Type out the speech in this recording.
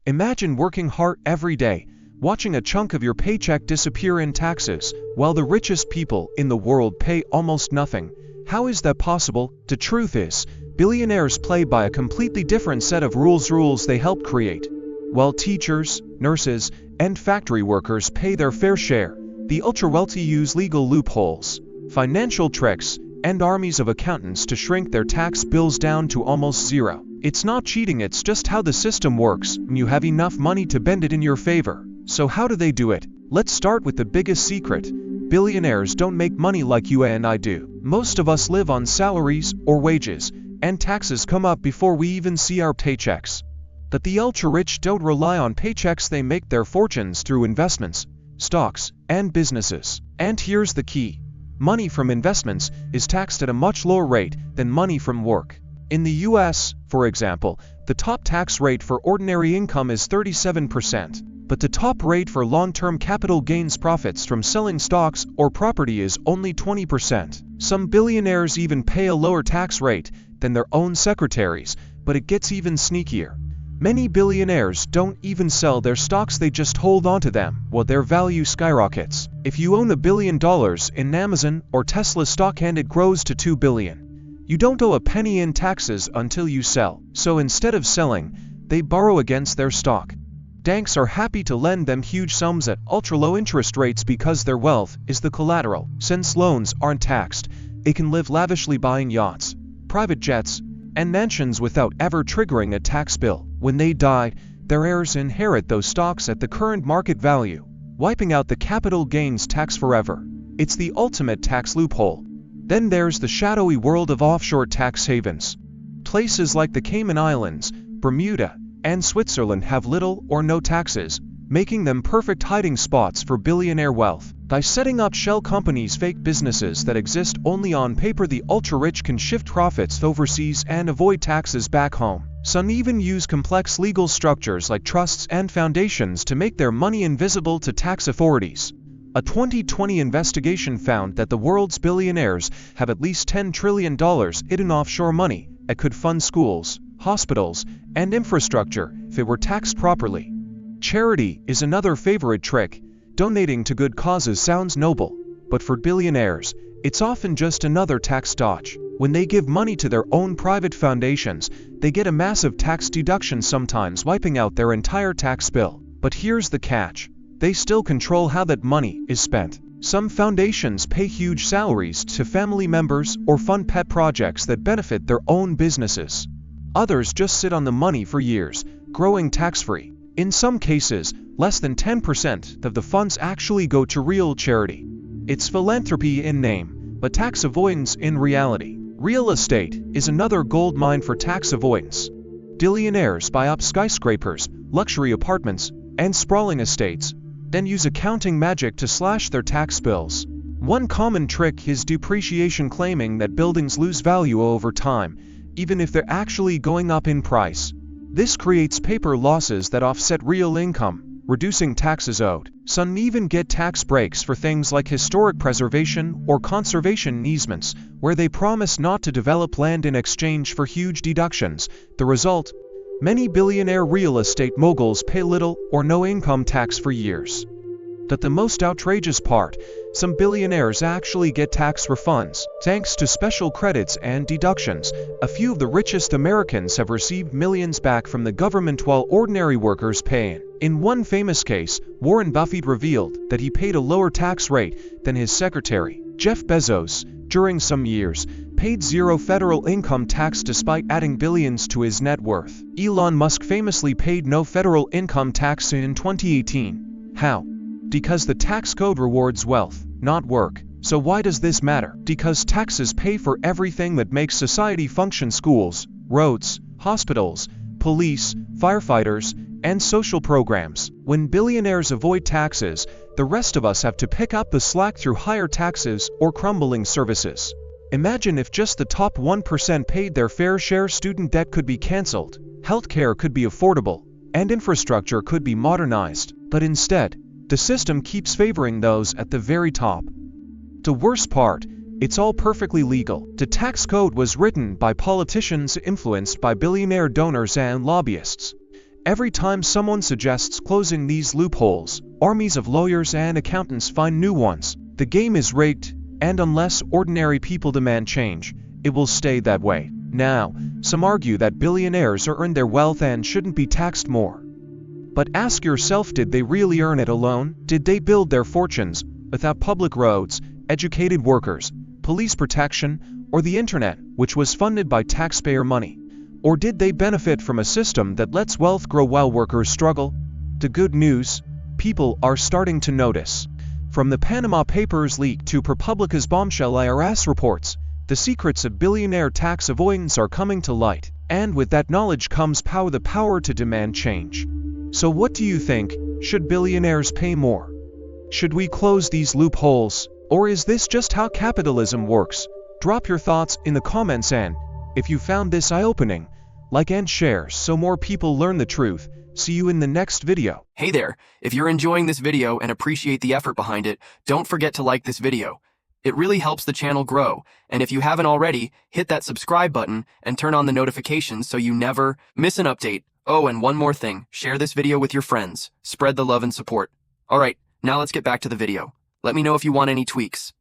Imagine working hard every day, watching a chunk of your paycheck disappear in taxes, while the richest people in the world pay almost nothing. How is that possible? The truth is, billionaires play by a completely different set of rules they helped create. While teachers, nurses, and factory workers pay their fair share, the ultra-wealthy use legal loopholes, financial tricks, and armies of accountants to shrink their tax bills down to almost zero. It's not cheating, it's just how the system works, and you have enough money to bend it in your favor. So how do they do it? Let's start with the biggest secret. Billionaires don't make money like you and I do. Most of us live on salaries or wages, and taxes come up before we even see our paychecks. But the ultra-rich don't rely on paychecks, they make their fortunes through investments, stocks, and businesses. And here's the key. Money from investments is taxed at a much lower rate than money from work. In the US, for example, the top tax rate for ordinary income is 37%, but the top rate for long-term capital gains profits from selling stocks or property is only 20%. Some billionaires even pay a lower tax rate than their own secretaries, but it gets even sneakier. Many billionaires don't even sell their stocks, they just hold onto them while their value skyrockets. If you own $1 billion in Amazon or Tesla stock and it grows to $2 billion, you don't owe a penny in taxes until you sell. So instead of selling, they borrow against their stock. Banks are happy to lend them huge sums at ultra-low interest rates because their wealth is the collateral. Since loans aren't taxed, they can live lavishly buying yachts, private jets, and mansions without ever triggering a tax bill. When they die, their heirs inherit those stocks at the current market value, wiping out the capital gains tax forever. It's the ultimate tax loophole. Then there's the shadowy world of offshore tax havens. Places like the Cayman Islands, Bermuda, and Switzerland have little or no taxes, making them perfect hiding spots for billionaire wealth. By setting up shell companies, fake businesses that exist only on paper, the ultra-rich can shift profits overseas and avoid taxes back home. Some even use complex legal structures like trusts and foundations to make their money invisible to tax authorities. A 2020 investigation found that the world's billionaires have at least $10 trillion hidden offshore money that could fund schools, hospitals, and infrastructure if it were taxed properly. Charity is another favorite trick. Donating to good causes sounds noble, but for billionaires, it's often just another tax dodge. When they give money to their own private foundations, they get a massive tax deduction, sometimes wiping out their entire tax bill. But here's the catch. They still control how that money is spent. Some foundations pay huge salaries to family members or fund pet projects that benefit their own businesses. Others just sit on the money for years, growing tax-free. In some cases, less than 10% of the funds actually go to real charity. It's philanthropy in name, but tax avoidance in reality. Real estate is another gold mine for tax avoidance. Billionaires buy up skyscrapers, luxury apartments, and sprawling estates, then use accounting magic to slash their tax bills. One common trick is depreciation, claiming that buildings lose value over time, even if they're actually going up in price. This creates paper losses that offset real income, reducing taxes owed. Some even get tax breaks for things like historic preservation or conservation easements, where they promise not to develop land in exchange for huge deductions. The result? Many billionaire real estate moguls pay little or no income tax for years. But the most outrageous part, some billionaires actually get tax refunds. Thanks to special credits and deductions, a few of the richest Americans have received millions back from the government while ordinary workers pay. In one famous case, Warren Buffett revealed that he paid a lower tax rate than his secretary. Jeff Bezos, during some years, paid zero federal income tax despite adding billions to his net worth. Elon Musk famously paid no federal income tax in 2018. How? Because the tax code rewards wealth, not work. So why does this matter? Because taxes pay for everything that makes society function: schools, roads, hospitals, police, firefighters, and social programs. When billionaires avoid taxes, the rest of us have to pick up the slack through higher taxes or crumbling services. Imagine if just the top 1% paid their fair share. Student debt could be cancelled, healthcare could be affordable, and infrastructure could be modernized. But instead, the system keeps favoring those at the very top. The worst part, it's all perfectly legal. The tax code was written by politicians influenced by billionaire donors and lobbyists. Every time someone suggests closing these loopholes, armies of lawyers and accountants find new ones. The game is rigged, and unless ordinary people demand change, it will stay that way. Now, some argue that billionaires earn their wealth and shouldn't be taxed more. But ask yourself, did they really earn it alone? Did they build their fortunes without public roads, educated workers, police protection, or the internet, which was funded by taxpayer money? Or did they benefit from a system that lets wealth grow while workers struggle? The good news: people are starting to notice. From the Panama Papers leak to ProPublica's bombshell IRS reports, the secrets of billionaire tax avoidance are coming to light, and with that knowledge comes the power to demand change. So what do you think? Should billionaires pay more? Should we close these loopholes? Or is this just how capitalism works? Drop your thoughts in the comments, and if you found this eye-opening, like and share so more people learn the truth. See you in the next video. Hey there, if you're enjoying this video and appreciate the effort behind it, don't forget to like this video. It really helps the channel grow, and if you haven't already, hit that subscribe button and turn on the notifications so you never miss an update. Oh, and one more thing, share this video with your friends. Spread the love and support. Alright, now let's get back to the video. Let me know if you want any tweaks.